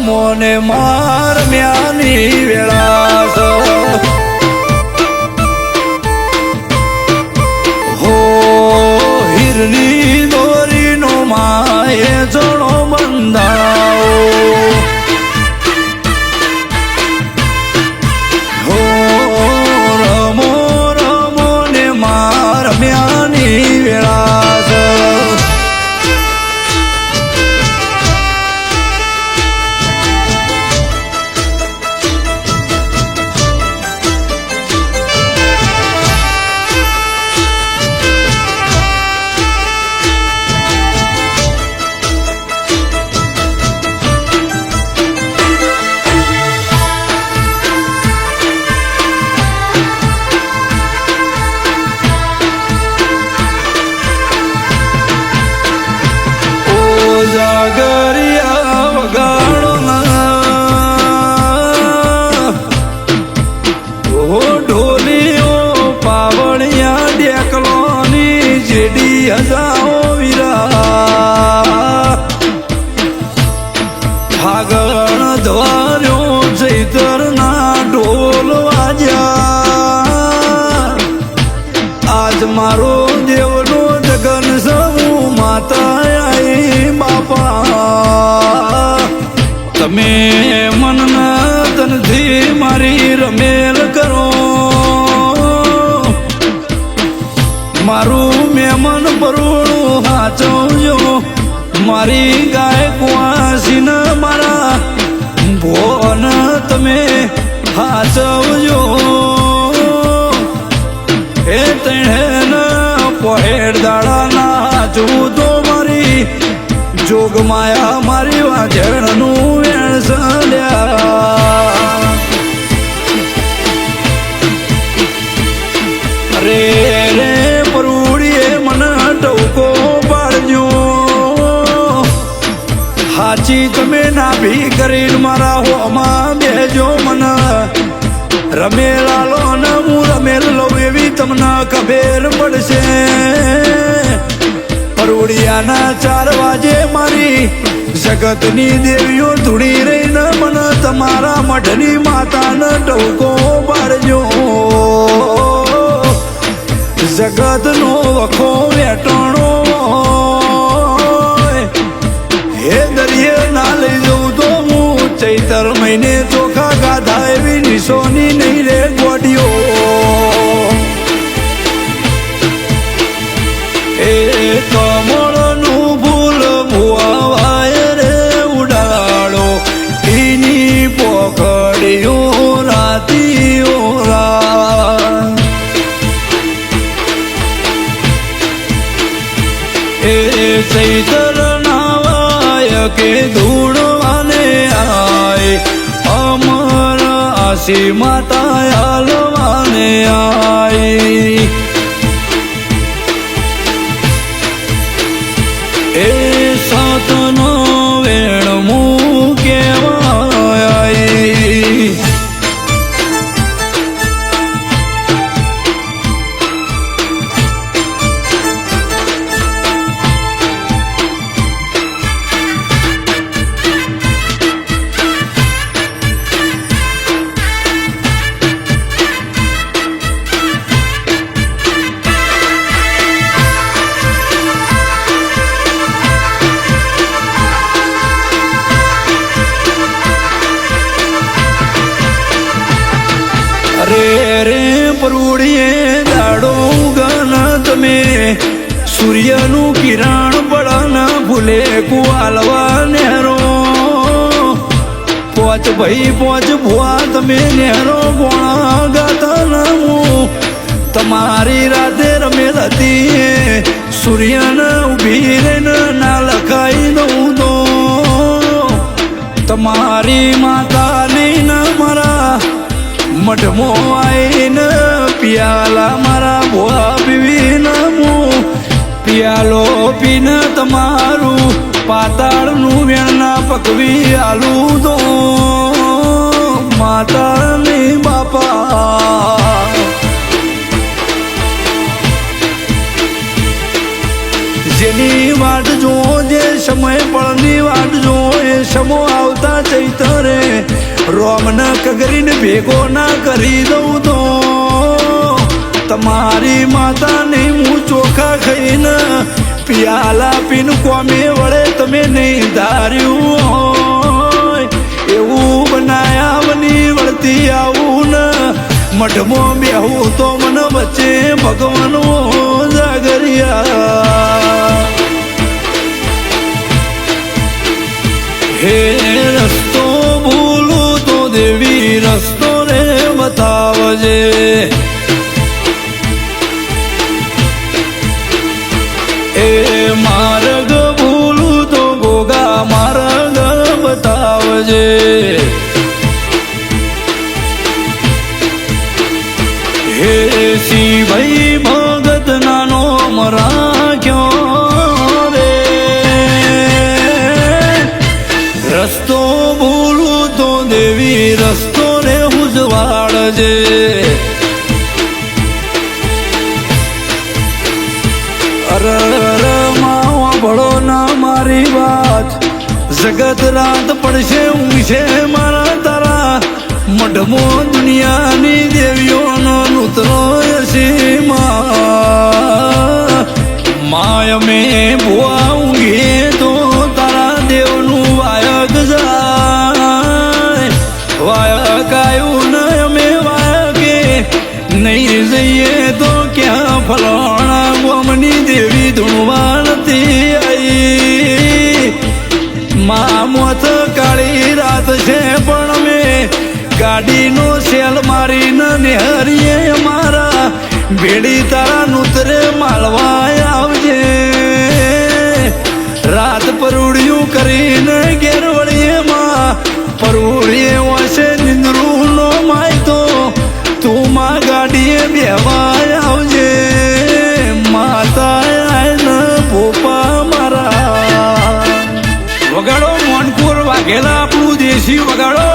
રમોને માર મ્યાની વેળાસ હો હિરની દોરીનો માએ જણો બંધાવો હો રમો રમોને માર મ્યાની વેળાસ જાગરિયા વગાડો ઓ ઢોલીઓ પાવણિયા ડેકલોની જેડી હજાઓ વીરા ફાગણ દ્વાર્યો ચૈતરના ઢોલ વાજ્યા આજ મારો દેવનો જગન સૌ માતા તમે મનના તનથી મારી રમેલ કરો મારું મેમન પરુણું હાચવજો મારી ગાય કુવાસીન મારા ભોન તમે હાચવજો એ તેણે પહેર દાડાના હાચવું તો મારી જોગ માયા મારી વાજણનું વેણસલ્યા રે રે પરુડીએ મને ટવકો પાડજો હાચી તમે નાભી કરીને મારા હોમાં બેજો મને રમેલાલો ને હું રમેલ લઉં એવી તમને ખબર પડશે પરુડિયાના 4 વાગે મારી જગતની દેવીઓ ધૂણી રહીને મને તમારા મઠની માતાને ટવકો પાડજો જગતનો વખો વેટણો હે દરિયે ના લઈ જવું તો હું ચૈતર મહિને ચોખા ગાધા એવી નિશોની નહીં રે ગોડીઓ એ કમળનું ફૂલ ભુવાય રે ઉડાડો એની પોખડીઓ રાતીઓ એ ચૈતર નાવાય કે ધૂળવાને આય અમર આસી માતા હાલવાને આય એ સાતનો વેણ મૂકેવાય રે રે પરુડીએ દાડો ગન તમે સૂર્યનું કિરણ પડન ભૂલે કુવાલવા નેરો પોચ ભાઈ પોચ ભુવા તમે નેરો ગોણા ગાતા હું તમારી રાતે રમેલ હતી સૂર્યને ઉભી રહીને ના લખાઈ દઉં તો તમારી માતા નહીં મારા મઢમો આઈને પિયાલા મારા ભોળા પીવીને હું પિયાલો પીને તમારું પાતાળનું વેણના પકવી આલું તો માતા ને બાપા જેની વાટ જો જે સમય પળની વાટ જો એ સમો આવતા ચૈતર રોમને કગરીને ભેગો ના કરી દઉં તો તમારી માતાને હું ચોખા ખાઈને પિયાલા પીન કોમે વળે તમે નહીં ધાર્યું હોય એવું બનાયા બની વળતી આવું ને મઢમાં બેહું તો મને વચ્ચે ભગવાન જાગરિયા હે રસ્તો ભૂલું તો દેવી રસ્તો રે બતાવજે એ માર્ગ ભૂલું તો ગોગા માર્ગ બતાવજે હે સી ભાઈ ભગત નાનો મરાખ્યો રે રસ્તો ભૂલું તો દેવી રસ્તો રે ઉજવાળજે અરે માવા ભળો ના મારી વાત જગત રાત પડશે ઊંઘશે મારા તારા મઢમો દુનિયાની દેવીઓનો નૂતનો માય મેં ભુવા ઊંઘીએ તો તારા દેવનું વાયક જાય વાયક આવ્યું ને અમે વાયકે નહીં જઈએ તો ક્યાં ફલાણા ગોમની દેવી ધૂણવા નથી આવી મામોત કાળી રાત છે પણ અમે ગાડીનો સેલ મારીને નેહરીએ મારા ભેડી તારા નૂતરે માલવા આવજે રાત પરુડિયું કરીને ઘેર વળીએ માં પરુડીએ વાસે નિંદરું નો માય તો તું માં ગાડીએ બેવા આવજે માતા આયને ભોપા મારા વગાડો મોનપુર વાઘેલા આપણું દેશી વગાડો